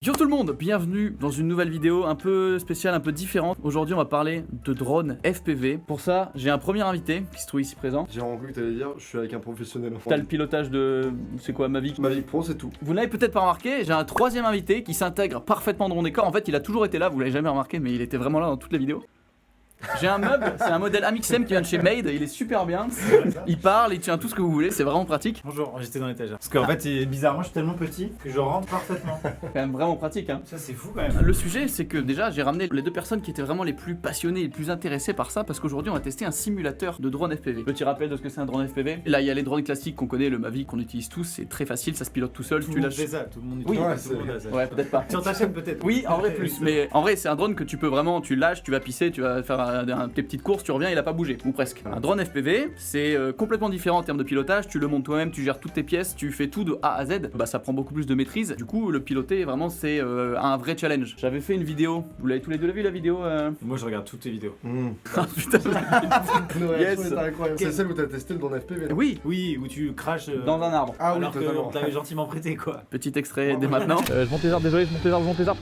Yo tout le monde, bienvenue dans une nouvelle vidéo un peu spéciale, un peu différente. Aujourd'hui on va parler de drones FPV. Pour ça, j'ai un premier invité qui se trouve ici présent. J'ai rencontré que t'allais dire, je suis avec un professionnel. T'as le pilotage de... c'est quoi, Mavic? Mavic Pro, c'est tout. Vous n'avez peut-être pas remarqué, j'ai un troisième invité qui s'intègre parfaitement dans mon décor. En fait il a toujours été là, vous l'avez jamais remarqué, mais il était vraiment là dans toutes les vidéos. J'ai un meuble, c'est un modèle Amixem qui vient de chez Made, il est super bien. Il parle, il tient tout ce que vous voulez, c'est vraiment pratique. Bonjour, j'étais dans l'étagère. Parce qu'en fait, bizarrement, je suis tellement petit que je rentre parfaitement. C'est quand même vraiment pratique hein. Ça, c'est fou quand même. Le sujet, c'est que déjà, j'ai ramené les deux personnes qui étaient vraiment les plus passionnées et les plus intéressées par ça, parce qu'aujourd'hui, on va tester un simulateur de drone FPV. Petit rappel de ce que c'est un drone FPV. Là, il y a les drones classiques qu'on connaît, le Mavic qu'on utilise tous, c'est très facile, ça se pilote tout seul. Tout Tu le monde lâches. fait ça, tout le monde Oui, utilise, tout le monde a ça. Ouais, peut-être pas. Sur ta chaîne, peut-être. Oui, en vrai plus, mais en vrai c'est un drone que tu peux vraiment, tu lâches, tu vas pisser, tu vas faire tes petites courses, tu reviens, il a pas bougé, ou presque. Un drone FPV, c'est complètement différent en termes de pilotage, tu le montes toi-même, tu gères toutes tes pièces, tu fais tout de A à Z, bah ça prend beaucoup plus de maîtrise, du coup le piloter vraiment c'est un vrai challenge. J'avais fait une vidéo, vous l'avez tous les deux vu la vidéo Moi, je regarde toutes tes vidéos. Ah putain. Nos réactions Yes. étaient incroyables. C'est celle où t'as testé le drone FPV. Oui, Oui, où tu craches dans un arbre. Ah oui, alors que totalement. on t'avait gentiment prêté, quoi. Petit extrait dès maintenant. Je monte les arbres, désolé, je monte les arbres.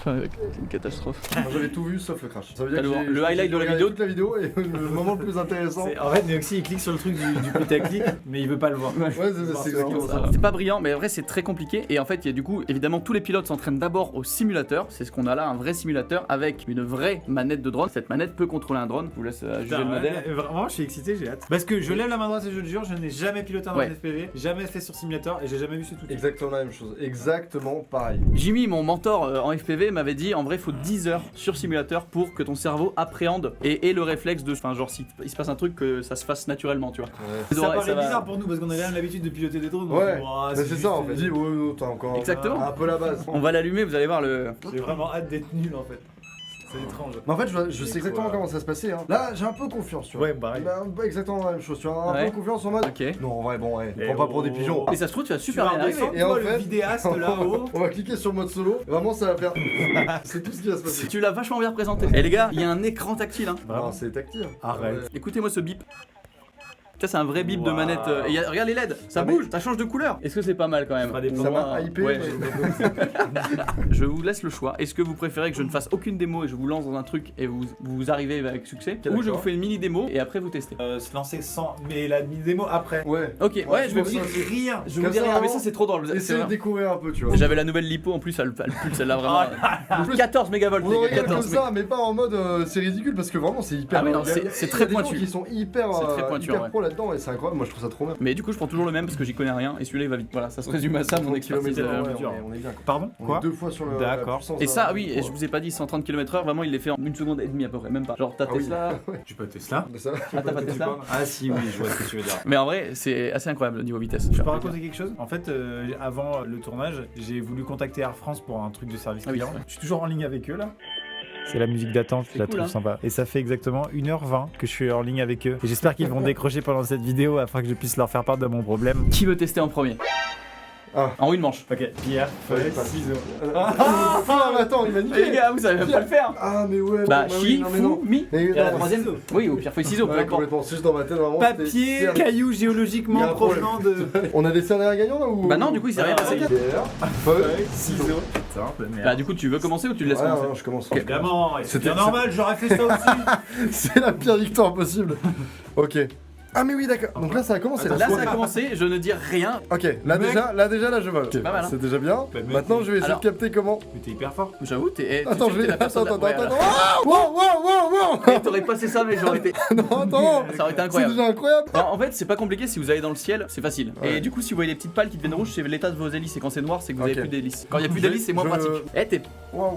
C'est une catastrophe. Moi, j'avais tout vu sauf le crash. Ça veut dire Alors, que j'ai- le highlight j'ai de la regardé vidéo. toute la vidéo et le moment le plus intéressant. En fait, Neoxy, il clique sur le truc du putaclic, mais il veut pas le voir. Ouais, c'est exactement ça. C'est pas brillant, mais en vrai c'est très compliqué. Et en fait, il y a du coup, évidemment, tous les pilotes s'entraînent d'abord au simulateur. C'est ce qu'on a là, un vrai simulateur avec une vraie manette de drone. Cette manette peut contrôler un drone. Je vous laisse juger le modèle. Vraiment, je suis excité, j'ai hâte. Parce que je lève la main droite et je te jure, je n'ai jamais piloté un drone Ouais. FPV, jamais fait sur simulateur et j'ai jamais vu ce tout. Exactement la même chose. Exactement pareil. Jimmy, mon mentor en FPV, m'avait dit en vrai, faut 10 heures sur simulateur pour que ton cerveau appréhende et ait le réflexe de. Enfin, genre, si il se passe un truc, que ça se fasse naturellement, tu vois. Ouais. Ça Ouais, paraît ça va. bizarre pour nous parce qu'on a quand même l'habitude de piloter des drones. Ouais, Ouah, mais c'est ça, on juste- me dit, ouais, t'as encore Exactement. un peu la base. On va l'allumer, vous allez voir le. J'ai vraiment hâte d'être nul en fait. C'est étrange. Mais en fait, je sais exactement comment ça se passait. Hein. Là, j'ai un peu confiance, tu vois. Ouais, pareil. Bah, pas exactement la même chose, tu vois. Un Ouais. peu confiance en mode. Ok. Non, en vrai, bon, ouais. Eh Prends pas pour des oh. pigeons. Et ça se trouve, tu vas super Tu bien vas arriver. descendre, Et en toi, fait- le vidéaste là-haut. On va cliquer sur mode solo. Vraiment, ça va faire. C'est tout ce qui va se passer. Tu l'as vachement bien représenté. Et les gars, il y a un écran tactile. Hein. Vraiment. Non, c'est tactile. Arrête. Ouais. Écoutez-moi ce bip. Ça c'est un vrai bip de Wow. manette. Et regarde les LED, ça Ah, mais- bouge, ça change de couleur. Est-ce que c'est pas mal quand même? fera des Ça Moi, m'a hypé. ouais. mais- Je vous laisse le choix. Est-ce que vous préférez que je ne fasse aucune démo et je vous lance dans un truc et vous arrivez avec succès, Ok, ou je d'accord. vous fais une mini démo et après vous testez? Se lancer sans. Mais la démo après. Ouais. Ok, ouais, je vais vous ça, dire. c'est- Rien. Je vous Comme dis ça, rien, mais vraiment, ça c'est trop drôle. C'est Essayez de vrai. découvrir un peu, tu vois. J'avais la nouvelle lipo en plus, elle pulse celle-là vraiment. En plus, 14 mégavolts, on les en gars, rigole comme 14 ça, mais pas en mode c'est ridicule parce que vraiment c'est hyper. Ah oui, non, il y a- c'est il y a très des gens pointu. qui sont hyper, C'est très pointu, hyper ouais. pro là-dedans et c'est incroyable. Moi je trouve ça trop bien. Mais du coup, je prends toujours le même parce que j'y connais rien et celui-là il va vite. Voilà, ça se résume à ça mon 30 expertise. kilomètres, dur. on est bien. Pardon On Quoi est 2 fois sur le. D'accord. la puissance Et d'un- ça, oui, et Ouais. je vous ai pas dit 130 km/h, vraiment il les fait en 1 seconde et demie à peu près, même pas. Genre ta Ah oui. Tesla. J'ai pas Tesla. Mais ça- Ah, t'as pas Tesla? Ah si, oui, je vois ce que tu veux dire. Mais en vrai, c'est assez incroyable le niveau vitesse. Je peux raconter quelque chose. En fait, avant le tournage, j'ai voulu contacter Air France pour un truc de service Ah oui, client. c'est vrai. Je suis toujours en ligne avec eux là. C'est la musique d'attente, C'est je la cool, trouve hein. sympa. Et ça fait exactement 1h20 que je suis en ligne avec eux. Et j'espère qu'ils vont décrocher pendant cette vidéo afin que je puisse leur faire part de mon problème. Qui veut tester en premier? Ah. En une manche. Ok, pierre, Feuille, feuille, ciseaux. Ah, mais attends, il m'a Et les niqué. gars, vous savez même pas le faire. Ah, mais ouais. Bah, non, oui, chi, non, mais non. fou, mi. Mais Et la non, troisième. ciseaux. Oui, au pire feuille ciseaux, peu Ouais, importe. complètement. C'est juste dans ma tête, vraiment. Papier, c'était- cailloux Il y a géologiquement un problème. provenant de. On a des scénarios gagnants là ou. Bah non, du coup, il s'est rien passé. Pierre, feuille, Feuille, ciseaux. Putain, de Bah, merde. du coup, tu veux commencer ou tu le laisses Ouais, commencer? non, je commence. Ok. Évidemment, c'est C'était- bien normal, j'aurais fait ça aussi. C'est la pire victoire possible. Ok. Ah mais oui d'accord. Donc là ça a commencé. Là, ça a commencé, je ne dis rien. Ok, là Mec. déjà, là je vole. pas mal, hein. C'est déjà bien. Bah, mec, Maintenant je vais essayer alors- de capter comment. Mais t'es hyper fort. J'avoue, t'es. Attends, je vais. la personne. Attends. Ouais, voilà. Ah wow. T'aurais passé ça, mais j'aurais été. Non, attends. Ça aurait été C'est incroyable. déjà incroyable. Non, en fait, c'est pas compliqué si vous allez dans le ciel, c'est facile. Ouais. Et du coup, si vous voyez les petites pales qui deviennent rouges, c'est l'état de vos hélices. Et quand c'est noir, c'est que vous avez Ok. plus d'hélices. Quand il y a plus d'hélices, c'est moins Je- pratique. Eh, t'es. Wow.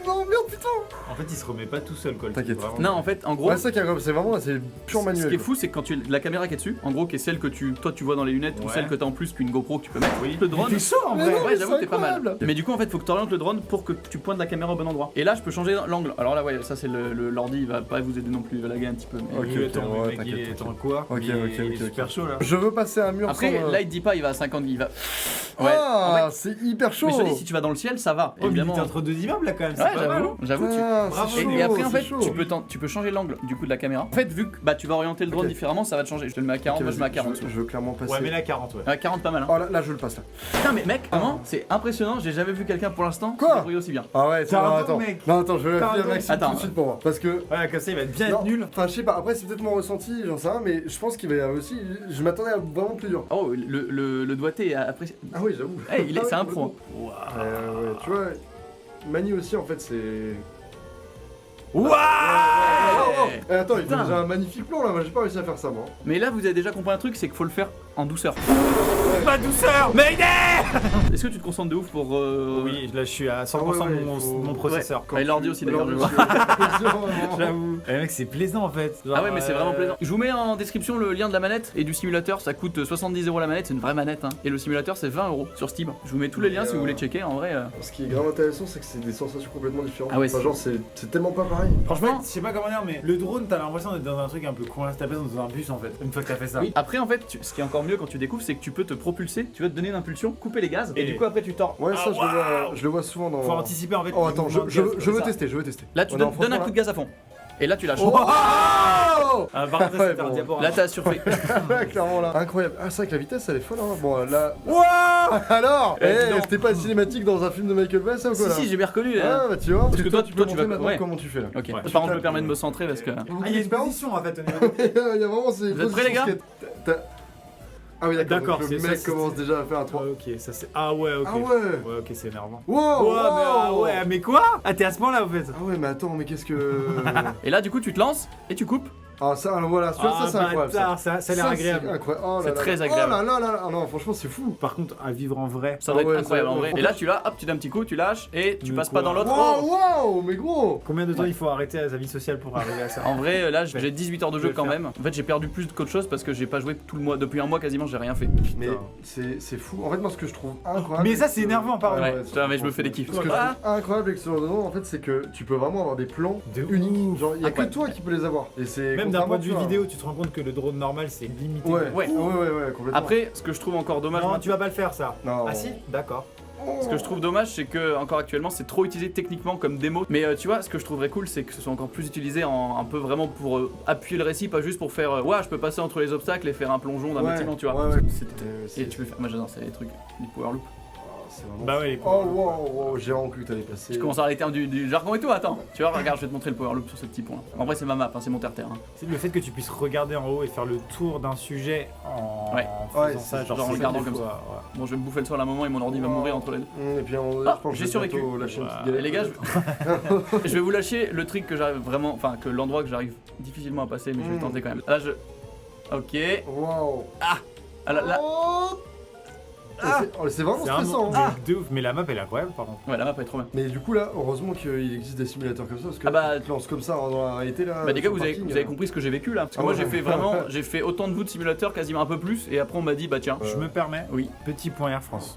Non merde putain. En fait, il se remet pas tout seul, quoi. le T'inquiète. truc, vraiment. Non, en fait, en gros. Ouais, c'est ça qui est c'est vraiment là, c'est pur Ce manuel. qui est quoi. fou, c'est que quand tu la caméra qui est dessus, en gros, qui est celle que toi tu vois dans les lunettes ou Ouais. celle que t'as en plus qu'une GoPro que tu peux mettre. Oui. Le drone. T'es chaud en Mais vrai. non, Ouais, mais j'avoue, c'est t'es pas mal. incroyable. Mais du coup, en fait, faut que tu orientes le drone pour que tu pointes la caméra au bon endroit. Et là, je peux changer l'angle. Alors là, ouais, ça c'est l'ordi, il va pas vous aider non plus, il va laguer un petit peu. mais- Ok, Oui, attends, ouais, le mec, t'inquiète, il est t'inquiète. en quoi Ok, Il est- ok, il est ok, super chaud là. Je veux passer un mur Après, sans. là, il te dit pas, il va à 50, il va. Ouais. Ah, en fait, c'est hyper chaud. mais je te dis, si tu vas dans le ciel, ça va. Ok, évidemment. T'es entre deux immeubles là quand même. c'est Ouais, pas mal, j'avoue, hein. tu. Ah, Bravo. c'est chaud, Et après en c'est fait chaud. tu peux changer l'angle du coup de la caméra. En fait vu que bah tu vas orienter le drone Ok. différemment, ça va te changer. Je te le mets à 40, Ok, moi je mets à vas-y, 40. je veux clairement passer. Ouais, mais là 40, ouais. À 40 pas mal hein. Oh là, je le passe là. Putain mais mec, vraiment c'est impressionnant, j'ai jamais vu quelqu'un pour l'instant Quoi se débrouiller aussi bien. Ah ouais, T'as un non, don, attends. mec. Non, attends, je vais T'as la un filer à don. Maxime Attends. tout de suite pour moi. Parce que. Ouais, comme ça il va bien Non, être nul. Enfin, je sais pas, après c'est peut-être mon ressenti, j'en sais rien, mais je pense qu'il va y avoir aussi. Je m'attendais à vraiment plus dur. Oh le doigté après. Ah oui, j'avoue. Hey, il est, Ah c'est oui, un pro. hein. complètement. Ouais, tu vois, Mani aussi en fait c'est. Waouh Ouais. Eh, attends, il fait Putain. déjà un magnifique plan là, moi j'ai pas réussi à faire ça moi. Mais là vous avez déjà compris un truc, c'est qu'il faut le faire en douceur. Pas douceur. Mayday. Est-ce que tu te concentres de ouf pour Oui, là je suis à 100% Ah ouais, de ouais, mon, faut- mon processeur. Ouais, l'ordi aussi d'ailleurs. je L'ordi vois. aussi, vraiment. J'avoue. Eh mec, c'est plaisant en fait. Genre, Ah ouais mais c'est vraiment plaisant. Je vous mets en description le lien de la manette et du simulateur, ça coûte 70€ la manette, c'est une vraie manette hein. Et le simulateur c'est 20€ sur Steam. Je vous mets tous les liens si vous voulez checker en vrai. Ce qui est grave intéressant, c'est que c'est des sensations complètement différentes. Ah ouais, Enfin, c'est- genre, c'est tellement pas pareil. Franchement, En fait, je sais pas comment dire, mais le drone, t'as l'impression d'être dans un truc un peu coincé, t'as l'impression d'être dans un bus en fait, une fois que t'as fait ça. oui. Après en fait, ce qui est encore mieux quand tu découvres, c'est que tu peux te propulser, tu vas te donner une impulsion, couper les gaz et Et- du coup après tu tords. Ouais, ça, Ah, je le vois souvent dans. Faut anticiper en fait. Oh, les attends, mouvements de je gaz, veux comme ça. tester, je veux tester. Là tu Oh, donnes, non, donnes un franchement, coup de gaz à fond. Et là tu lâches. Oh Ah, par contre, Ouais, c'était un bon. diaporama. Là t'as surfait. là, clairement là. Incroyable. Ah, c'est vrai que la vitesse elle est folle, hein. Bon, là. Waouh. Alors Eh, dis donc. c'était pas cinématique dans un film de Michael Bay, ça ou quoi Si là si j'ai bien reconnu là. Ah, bah tu vois. Parce que toi, tu toi, peux tu montrer vas- maintenant ouais. comment tu fais là. Ok. Ouais. Par contre je me permets de me centrer parce que. Ah, il y a une position en fait au niveau. Il y a vraiment ces. Vous êtes prêts, les gars Ah oui, d'accord. D'accord, donc c'est le ça, mec c'est- commence déjà à faire un 3. Ok, ça c'est. Ah ouais, ok. Ah ouais. Ouais, ok, c'est énervant. Wow, Ouais, mais ah wow. ouais, mais quoi? Ah, t'es à ce point-là en fait. Ah ouais, mais attends, mais qu'est-ce que. Et là du coup tu te lances et tu coupes. Ah, ça, alors, voilà, ça c'est incroyable. bâtard, ça a l'air c'est agréable. incroyable. Oh là C'est là très là. agréable. Oh là là là là. Ah non, franchement, c'est fou. Par contre, à vivre en vrai. Ça doit Ah ouais, être incroyable ça- en vrai. en Et là fait- tu l'as, hop tu donnes un petit coup, tu lâches et tu Mais passes quoi pas dans l'autre. Wow, wow, mais gros. Combien de temps il faut arrêter à sa vie sociale pour arriver à ça? En vrai, là, j'ai Ouais. 18 heures de Je jeu vais quand le même. En fait, j'ai perdu plus qu'autre chose parce que j'ai pas joué tout le mois. Depuis un mois quasiment, j'ai rien fait. Mais c'est fou. En fait, moi, ce que je trouve incroyable. Mais ça, avec c'est ce- énervant, pardon. Ouais, putain, mais je me fais des kiffs. Ce que je Ah. trouve incroyable avec ce genre de nom, en fait, c'est que tu peux vraiment avoir des plans De uniques. Genre, il y a que Incroyable. toi qui peux les avoir. Et c'est Même d'un point de contrairement, vue tu vois. vidéo, tu te rends compte que le drone normal c'est limité. Ouais, Ouais. ouais, complètement. Après, ce que je trouve encore dommage, Non, moi, tu vas pas le faire ça. Non. Ah si? D'accord. ce que je trouve dommage, c'est que encore actuellement, c'est trop utilisé techniquement comme démo. Mais tu vois, ce que je trouverais cool, c'est que ce soit encore plus utilisé en un peu vraiment pour appuyer le récit, pas juste pour faire ouais, je peux passer entre les obstacles et faire un plongeon d'un Ouais, bâtiment, tu vois. ouais, ouais. Et tu peux faire, moi j'adore, c'est les trucs, du power loop. C'est vraiment. Bah ouais, les Oh wow, j'ai vraiment cru que t'allais passer. Je commence à arrêter du jargon et tout, attends. Tu vois, regarde, je vais te montrer le power loop sur ce petit point. En vrai, c'est ma map, hein, c'est mon terre-terre. hein. C'est le fait que tu puisses regarder en haut et faire le tour d'un sujet en Ouais. faisant Ouais, ça, c'est- genre genre en c'est regardant qu'il comme faut, ça. ouais. Bon, je vais me bouffer le soir à un moment et mon ordi va mourir entre les deux. Et puis on, Ah, je pense que j'ai je vais survécu. bientôt lâcher une petite Ouais. galette. Et les gars, je vais vous lâcher le truc que j'arrive vraiment, enfin que l'endroit que j'arrive difficilement à passer, mais je vais le tenter quand même. Là, ok. Wow. Ah, là, Oh. C'est vraiment C'est un stressant. monde hein. de ouf, mais la map elle est incroyable par contre. ouais, la map est trop bien. Mais du coup là, heureusement qu'il existe des simulateurs comme ça parce que Ah bah- tu te lances comme ça dans la réalité là. Bah les gars, sur vous le avez, parking, vous avez compris ce que j'ai vécu là. Parce que Ah moi ouais. j'ai fait vraiment, j'ai fait autant de vous de simulateur, quasiment un peu plus, et après on m'a dit bah tiens. Je me permets. Oui. Petit point Air France.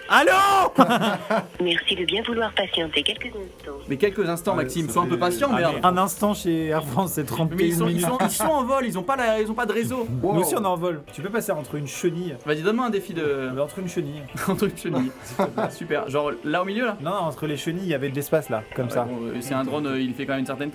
Merci de bien vouloir patienter quelques instants. Mais quelques instants, Ouais, Maxime, ça sois un peu fait- patient, Ah, merde. mais un instant chez Air France c'est 31 Mais ils sont, minutes. ils sont en vol, ils ont pas de réseau. Wow. Nous aussi on est en vol. Tu peux passer entre une chenille. Vas-y, donne-moi un défi de. Entre une chenille. entre une chenille. Super. Genre là au milieu là. Non, non, entre les chenilles il y avait de l'espace là, comme ça. Ouais, bon, c'est un drone, il fait quand même une certaine.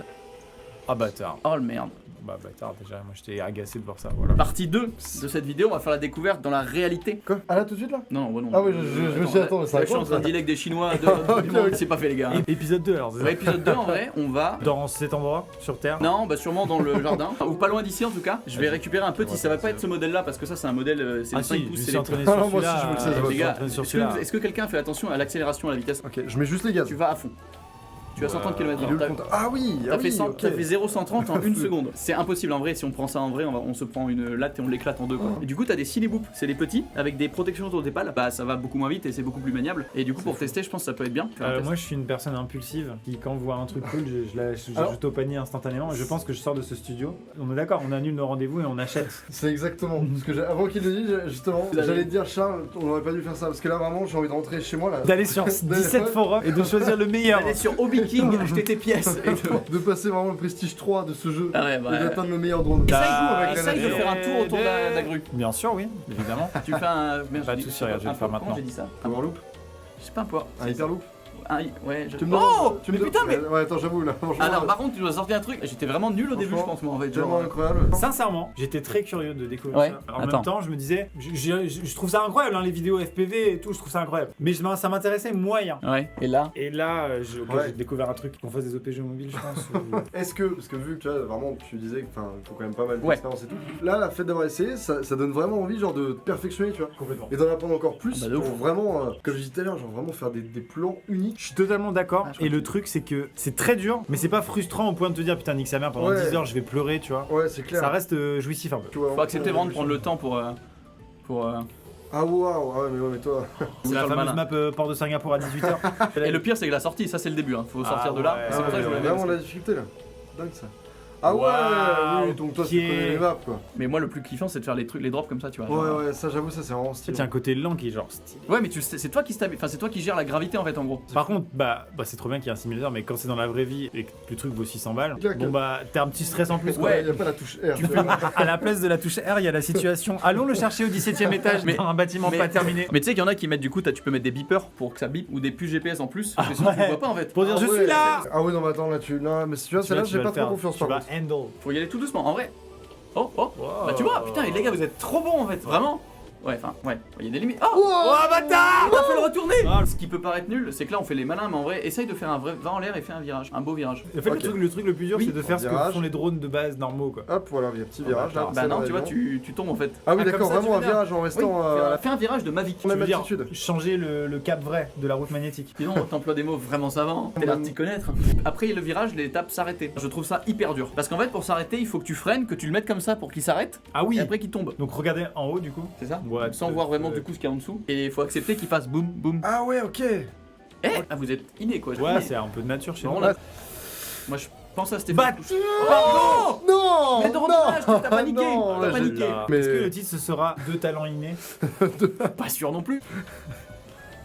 Ah bâtard. Oh le merde. Bah bâtard déjà, moi j'étais agacé de voir ça, voilà. Partie 2 de cette vidéo, on va faire la découverte dans la réalité. Quoi? Ah là tout de suite là? Non, non. Ah oui, je me suis attends, mais ça Je suis en train de dealer avec des Chinois de l'autre bout du monde, c'est pas fait les gars. Épisode 2 alors. Ouais, épisode 2 en vrai, on va. Dans cet endroit, sur Terre. Non, bah sûrement dans le jardin, ou pas loin d'ici en tout cas. Je vais récupérer un petit, ça va pas être ce modèle là parce que ça c'est un modèle, c'est Ah le 5 si, pouces, je c'est suis entraîné Ah sur non, moi aussi, celui-là. je veux le sais, je Les suis gars, entraîné sur est-ce celui-là. que, est-ce que quelqu'un fait attention à l'accélération, à la vitesse? Ok, je mets juste les gaz. Tu vas à fond. Tu vas 130 Il est où le km/h. compteur? Ah oui, ah T'as fait, oui, 100 ok. t'as fait 0-130 en une seconde. C'est impossible en vrai, si on prend ça en vrai, on se prend une latte et on l'éclate en deux quoi. Et du coup t'as des silly-boops, c'est des petits, avec des protections autour des pales, bah ça va beaucoup moins vite et c'est beaucoup plus maniable. Et du coup pour tester je pense que ça peut être bien. Faire un test. Moi je suis une personne impulsive qui quand voit un truc cool je Alors- l'ajoute au panier instantanément et je pense que je sors de ce studio. On est d'accord, on annule nos rendez-vous et on achète. C'est exactement ce que j'ai. Avant qu'il le dise, justement, Vous avez- j'allais te dire Charles, on aurait pas dû faire ça parce que là vraiment j'ai envie de rentrer chez moi là. D'aller sur 17 forums et de choisir le meilleur. Allez sur Hobby King, acheter tes pièces et de... De passer vraiment le prestige 3 de ce jeu Ah ouais bah... et d'atteindre le meilleur drone. Essaye, avec la essaye de nature. faire un tour autour de la grue. Bien sûr, oui, évidemment. Tu fais un... Merde, Pas j'ai de dit- souci, regarde, je vais un le faire comment maintenant. j'ai dit ça Power loop, Je sais pas un poids. un hyperloop. Ouais, Tu me demandes- Oh tu me mais putain, mais. Ouais, attends, j'avoue là. franchement, Alors, par contre, tu dois sortir un truc. J'étais vraiment nul au début, je Franchement, pense, moi en fait. tellement Genre. incroyable. Sincèrement, j'étais très curieux de découvrir Ouais, ça. En attends. même temps, je me disais, je trouve ça incroyable, hein, les vidéos FPV et tout, je trouve ça incroyable. Mais ça m'intéressait moyen. Ouais, et là. Et là, j'ai Ouais. découvert un truc qu'on fasse des OPG mobiles, je pense. ou- Est-ce que, parce que vu que tu vois, vraiment, tu disais qu'il faut quand même pas mal Ouais. d'expérience et tout, là, la fait d'avoir essayé, ça donne vraiment envie, genre, de perfectionner, tu vois. Complètement. Et d'en apprendre encore plus Ah bah de pour ouf. vraiment, comme je disais tout à l'heure, genre vraiment faire des plans uniques. Je suis totalement d'accord. Ah, je crois et le truc, c'est que c'est très dur, mais c'est pas frustrant au point de te dire putain, nique sa mère, pendant Ouais. 10 heures, je vais pleurer, tu vois. Ouais, c'est clair. Ça reste jouissif un peu. Tu vois, Faut accepter vraiment de prendre le temps pour. Ah waouh, ah ouais, mais toi. C'est la faire le fameuse malin. map port de Singapour à 18h. Et le pire, c'est que la sortie, ça c'est le début, hein. Faut sortir de là. ouais. C'est pour ça que je voulais vraiment mettre. la difficulté là. Dingue ça. Ah ouais, Waouh, oui, donc toi ok. tu connais les maps quoi. Mais moi, le plus kiffant, c'est de faire les trucs, les drops comme ça, tu vois. genre. Ouais, ça j'avoue, ça c'est vraiment En fait, stylé. il y a un côté lent qui est genre stylé. Ouais, mais c'est toi qui enfin, c'est toi qui gères la gravité en fait, en gros. Par contre, bah c'est trop bien qu'il y ait un simulateur, mais quand c'est dans la vraie vie et que le truc vaut 600 balles, Clac. bon bah t'as un petit stress en plus. quoi. Ouais. Il y a pas la touche R. Tu fais, à la place de la touche R, il y a la situation. Allons le chercher au 17ème étage, Mais- dans un bâtiment mais- pas terminé. Mais tu sais qu'il y en a qui mettent du coup, tu peux mettre des beepers pour que ça bip ou des puces GPS en plus. Parce que sinon, tu le ouais. vois pas en fait. Pour dire Ah je ouais, suis là. Ah ouais, non, mais attends, là tu. Non, mais si tu vois, celle-là, j'ai pas trop confiance Tu par vas contre. handle. Faut y aller tout doucement, en vrai. Oh, oh. Wow. Bah tu vois, putain, les gars, vous êtes trop bons en fait, vraiment. Ouais, enfin, ouais, il y a des limites. Oh, Oh bâtard. t'as fait le retourner. Ah. Ce qui peut paraître nul, c'est que là on fait les malins, mais en vrai, essaye de faire un vrai. Va en l'air et fais un virage, un beau virage. En fait, Ok. le truc le plus dur, Oui. c'est de faire ce que Virage. font les drones de base normaux quoi. Hop, voilà, il y a un petit virage là. Bah c'est non, dans tu vois, l'avion. tu tombes en fait. Ah oui, Ah, d'accord, comme ça, vraiment un tu veux virage en Oui, restant. fais un virage de Mavic. On a Je veux dire, l'habitude. changer le cap vrai de la route magnétique. Sinon, t'emploies des mots vraiment savants. T'es l'air de t'y connaître. Après, le virage, l'étape s'arrêter. Je trouve ça hyper dur. Parce qu'en fait, pour s'arrêter, il faut que tu freines, que tu le mettes comme ça pour qu'il s'arrête. Ah oui. Et après qu'il tombe. Donc regardez en haut du coup. C'est ça Ouais, Sans voir vraiment du coup ce qu'il y a en dessous. Et il faut accepter qu'il fasse boum, boum. Ah ouais, ok. Eh ah, vous êtes inné quoi. Ouais, c'est un peu de nature chez Bon, nous. là, moi je pense à Stéphane. Bah, Pardon. Non Mais de redonnage, t'as paniqué. Non, T'as là, j'ai- paniqué. Là. Mais- Est-ce que le titre ce sera Deux talents innés? Pas sûr non plus.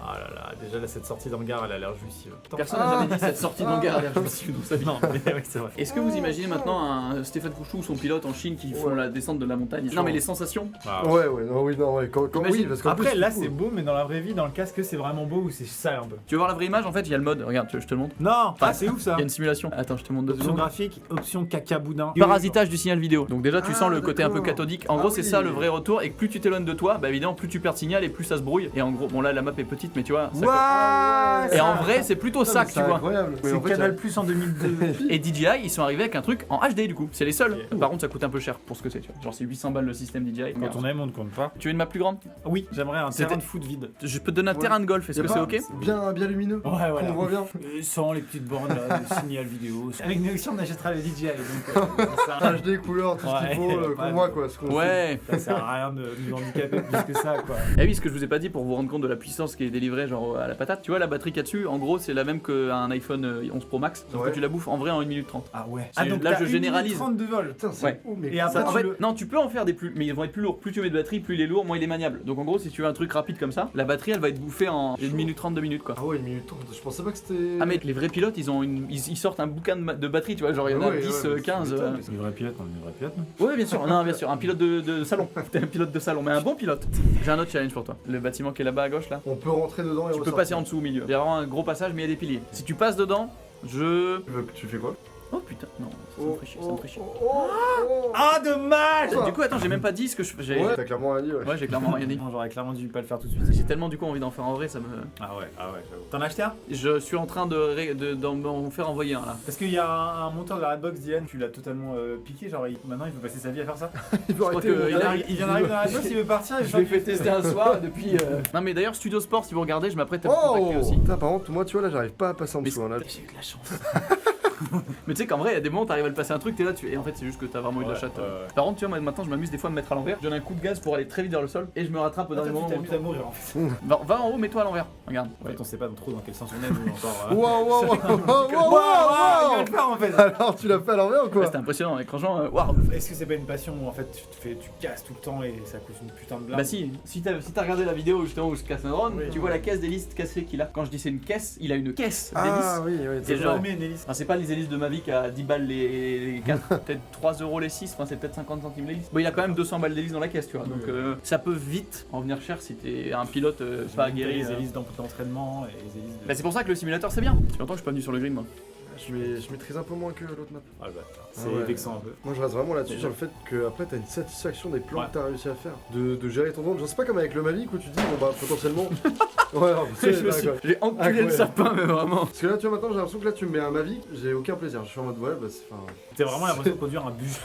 Ah là là, déjà là cette sortie d'hangar elle a l'air jouissive. Personne n'a jamais dit cette sortie d'hangar à l'air jouissive dans sa vie. Non, mais oui, c'est vrai. Est-ce que vous imaginez maintenant un Stéphane Fouchou ou son pilote en Chine qui font Ouais. la descente de la montagne? Non mais les sensations. Ah, Ouais, non, oui, quand oui, Imagine- parce qu'en Après plus, là du coup, c'est beau, mais dans la vraie vie, dans le casque, c'est vraiment beau ou c'est sale un peu? Tu veux voir la vraie image? En fait, il y a le mode. Regarde, je te le montre. Non, ah c'est ouf ça. Il y a une simulation. Attends, je te montre deux Option secondes. graphique, option caca boudin. Parasitage du signal vidéo. Donc déjà tu Ah, sens le côté un peu d'accord. cathodique. En Ah gros c'est oui. ça le vrai retour et que plus tu t'éloignes de toi, bah évidemment plus tu perds de signal et plus ça se brouille. Et en gros, bon là la map est petite mais tu vois. ça Waouh. Et en vrai c'est plutôt ça que tu vois. Incroyable. Mais en C'est fait, Canal Plus en 2002. Et DJI ils sont arrivés avec un truc en HD du coup. C'est les seuls. Ok. Par contre ça coûte un peu cher pour ce que c'est. Tu vois. Genre c'est 800 balles le système DJI. Quand on aime, on ne compte pas. Tu veux une map plus grande? Oui, j'aimerais un C'était- terrain de foot vide. Je peux te donner un Ouais. terrain de golf. Est-ce y a que pas- c'est ok? Bien lumineux. Ouais, voilà. On voit bien. Sans les petites bornes là, de signal vidéo. Avec Neoxion, on achètera le DJI. Donc, ça, HD, couleur, tout ce qu'il Ouais, faut, ouais, qu'on voit quoi. Ce qu'on Ouais. ça sert à rien de nous handicaper plus que ça, quoi. Et oui, ce que je vous ai pas dit pour vous rendre compte de la puissance qui est délivrée genre à la patate. Tu vois la batterie qu'il y a dessus, en gros c'est la même qu'un iPhone 11 Pro Max. Sauf Ouais. que tu la bouffes en vrai en 1 minute 30. Ah ouais. C'est- là, je généralise. 30 de vol. Putain, c'est Ouais. haut, mais Et après, En tu fait, le- non, tu peux en faire des plus, mais ils vont être plus lourds. Plus tu mets de batterie, plus il est lourd, moins il est maniable. Donc en gros, si tu veux un truc rapide comme ça, la batterie elle va être bouffée en 1 minute 30, 2 minutes quoi. Ah ouais, 1 minute 30, je pensais pas que c'était. Ah, mais les vrais pilotes, ils sortent un bouquin de batterie, tu vois, genre il y en a Ouais, 10, ouais, mais 15. tu m'étonnes, Une vraie pilote, on est une vraie pilote. Ouais, bien sûr, non, bien sûr, un pilote de salon. T'es un pilote de salon, mais un bon pilote. J'ai un autre challenge pour toi. Le bâtiment qui est là-bas à gauche là. On peut rentrer dedans et Tu peux ressortir. passer en dessous au milieu. Il y a vraiment un gros passage, mais il y a des piliers. Si tu passes dedans, je. Tu fais quoi? Oh putain, non, ça me ferait chier, ça me ferait chier. Ah, dommage. Du coup, attends, j'ai même pas dit ce que je fais. Ouais, t'as clairement rien dit, ouais. Ouais, j'ai clairement rien dit. Non, j'aurais clairement dû pas le faire tout de suite. J'ai tellement du coup envie d'en faire en vrai, ça me. Ah ouais, j'avoue. T'en as acheté un? Je suis en train d'en faire envoyer un là. Parce qu'il y a un monteur de la Redbox, Dylan, tu l'as totalement piqué, genre maintenant il veut passer sa vie à faire ça. Il peut arrêter. que il a- Il vient d'arriver dans la Redbox, il veut partir, Je l'ai fait tester un soir depuis. Non, mais d'ailleurs, Studio Sport, si vous regardez, je m'apprête à vous contacter Oh aussi. putain, par contre, moi, tu vois, là, j'arrive pas à passer en Mais dessous. Hein, là. j'ai eu de la chance. Mais tu sais qu'en vrai, il y a des moments, t'arrives à le passer un truc, t'es là, et en fait, c'est juste que t'as vraiment eu de la chatte. ouais. Par contre, tu vois, moi maintenant, je m'amuse des fois à me mettre à l'envers. Je donne un coup de gaz pour aller très vite vers le sol et je me rattrape au dernier moment. Tu t'amuses à mourir en fait. Va en haut, mets-toi à l'envers. Regarde. En fait, on sait pas trop dans quel sens on est, nous encore. Waouh, waouh, waouh, Il va le faire en fait. Alors, tu l'as fait à l'envers ou Ouais, quoi? c'était impressionnant, et franchement, waouh. Est-ce que c'est pas une passion où en fait tu casses tout le temps et ça coûte une putain de blinde? Bah si t'as regardé la vidéo justement où je casse un drone, Oui. tu vois la caisse d'hélice cassée qu'il a. Quand je dis c'est une caisse, il a une caisse Ah d'hélice. oui, oui, C'est c'est genre- vrai. Jamais une hélice. Enfin, c'est pas les hélices de Mavic à 10 balles les 4, peut-être 3 euros les 6, enfin c'est peut-être 50 centimes l'hélice. Bon, il a quand même 200 balles d'hélice dans la caisse, tu vois. Donc ça peut vite en venir cher si t'es un pilote pas aguerri. Les hélices d'entraînement et les hélices de... Bah, c'est pour ça que le simulateur c'est bien. C'est longtemps que je suis pas venu sur le grid moi. Je maîtrise un peu moins que l'autre map. Ah, le bâtard. C'est ouais. vexant un peu. Moi je reste vraiment là-dessus sur le fait que après t'as une satisfaction des plans Ouais. que t'as réussi à faire. De gérer ton drone. Je sais pas comme avec le Mavic où tu te dis bon bah potentiellement. Ouais, alors, tu sais, là, quoi. J'ai enculé le Incroyable. sapin mais vraiment. Parce que là tu vois maintenant j'ai l'impression que là tu me mets un Mavic, j'ai aucun plaisir. Je suis en mode ouais bah c'est enfin. T'as vraiment l'impression de conduire un bus.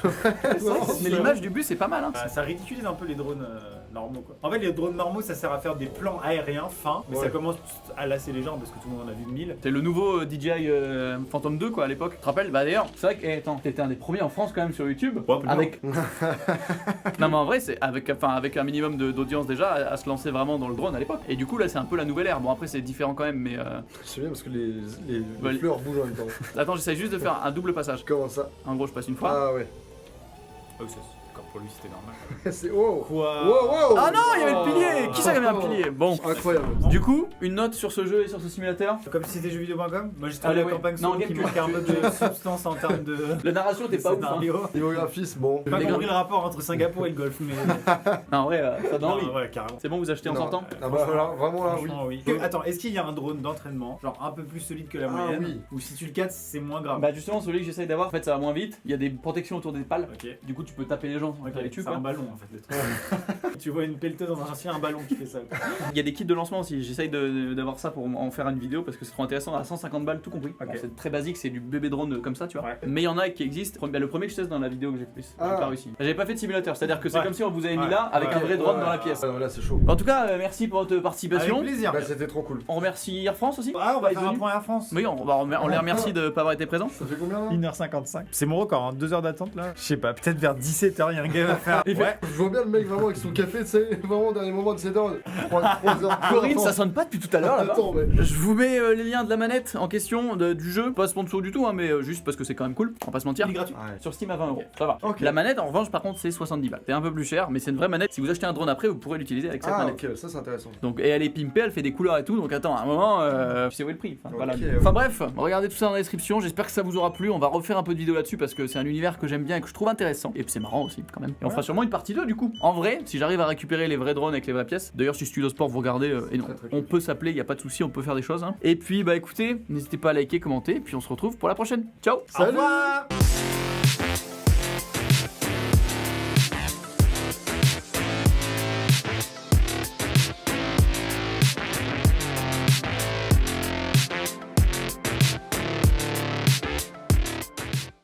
Mais l'image du bus c'est pas mal hein. Ça ridiculise un peu les drones normaux quoi. En fait les drones normaux ça sert à faire des plans aériens fins, mais Ouais. ça commence à lasser les gens parce que tout le monde en a vu 1000. C'est le nouveau DJI Phantom 2 quoi à l'époque. Tu te rappelles? Bah d'ailleurs, c'est vrai que attends, t'étais un des premiers en France quand même sur YouTube. Ouais, avec non mais en vrai c'est avec un minimum d'audience déjà à se lancer vraiment dans le drone à l'époque. Et du coup là c'est un peu la nouvelle ère. Bon après c'est différent quand même mais C'est bien parce que les Bah, fleurs bougent en même temps. attends, j'essaie juste de faire un double passage. Comment ça? En gros, je passe une fois. Ah ouais. Oh, ça, d'accord, pour lui c'était normal. C'est wow. Quoi? Wow wow. Ah non, il y avait le pilier. Qui ça qui avait un pilier? Bon. Incroyable. Du coup, une note sur ce jeu et sur ce simulateur. Comme si c'était jeuxvideo.com. Moi j'ai Ah, trouvé la ouais. campagne Non, solo qui Gamecube. manquait un peu de substance en termes de La narration était pas ouf. Hein. scénario. Niveau graphisme, bon. J'ai pas Les compris le rapport entre Singapour et le golf, mais. Non, en vrai, ça donne envie. Ouais, carrément. C'est bon, vous achetez en Non. sortant? Ah bah là, vraiment là, oui. Franchement, oui. Attends, est-ce qu'il y a un drone d'entraînement, genre un peu plus solide que la Ah, moyenne, oui. ou si tu le casses, c'est moins grave? Bah justement, celui que j'essaye d'avoir, en fait, ça va moins vite. Il y a des protections autour des pales. Ok. Du coup, tu peux taper les gens avec Ok, les tubes. c'est un ballon en fait le truc. Tu vois une pelleteuse dans un chien, un ballon qui fait ça. Il y a des kits de lancement aussi. J'essaye d'avoir ça pour en faire une vidéo parce que c'est trop intéressant. À 150 balles, tout compris. Ok. Bon, c'est très basique, c'est du bébé drone comme ça, tu vois. Ouais. Mais il y en a qui existent. Bah, le premier que je teste dans la vidéo que j'ai fait, j'ai Ah. pas réussi. J'avais pas fait de simulateur, c'est-à-dire que c'est Ouais. comme si on vous avait mis Ouais. là avec Ouais. un vrai drone Ouais. dans la pièce. Ah, là c'est chaud. En tout cas, merci pour votre participation. Avec plaisir. Bah c'était trop cool. On remercie Air France aussi. Ah, on va Ils faire sont un venus. point Air France. Oui, on les remercie de pas avoir été présents. Ça fait combien là? 1h55. C'est mon record, hein. 2 heures d'attente là. Je sais pas, peut-être vers 17h, il y a un game à faire. Ouais. Je vois bien le mec vraiment avec son café, tu sais, vraiment au dernier moment de 7 heures. 3 heures. Corinne, ça sonne pas depuis tout à l'heure là-bas. Attends, mais. Je vous mets les liens de la manette en question du jeu, pas sponsor du tout, hein, mais juste parce que c'est quand même cool, on va pas se mentir. Il est gratuit. Ouais. Sur Steam à 20€, ça va. Ok. La manette en revanche par contre c'est 70 balles. C'est un peu plus cher, mais c'est une vraie manette. Si vous achetez un drone après, vous pourrez l'utiliser avec cette Ah manette. ok, ça c'est intéressant. Donc, et elle est pimpée, elle fait des couleurs et tout, donc attends, à un moment, tu sais où est le prix. Enfin, voilà. Ok, Enfin bref, regardez tout ça dans la description, j'espère que ça vous aura plu. On va refaire un peu de vidéos là-dessus parce que c'est un univers que j'aime bien et que je trouve intéressant. Et puis c'est marrant aussi quand même. Et on fera sûrement une partie 2 du coup. En vrai, si j'arrive à récupérer les vrais drones avec les vraies pièces, d'ailleurs si Studio Sport vous regardez, et non, Très, très on cool. peut s'appeler, y a pas de souci, on peut faire des choses. Hein. Et puis bah écoutez, n'hésitez pas à liker, commenter, puis on se retrouve pour la prochaine. Ciao. Au revoir.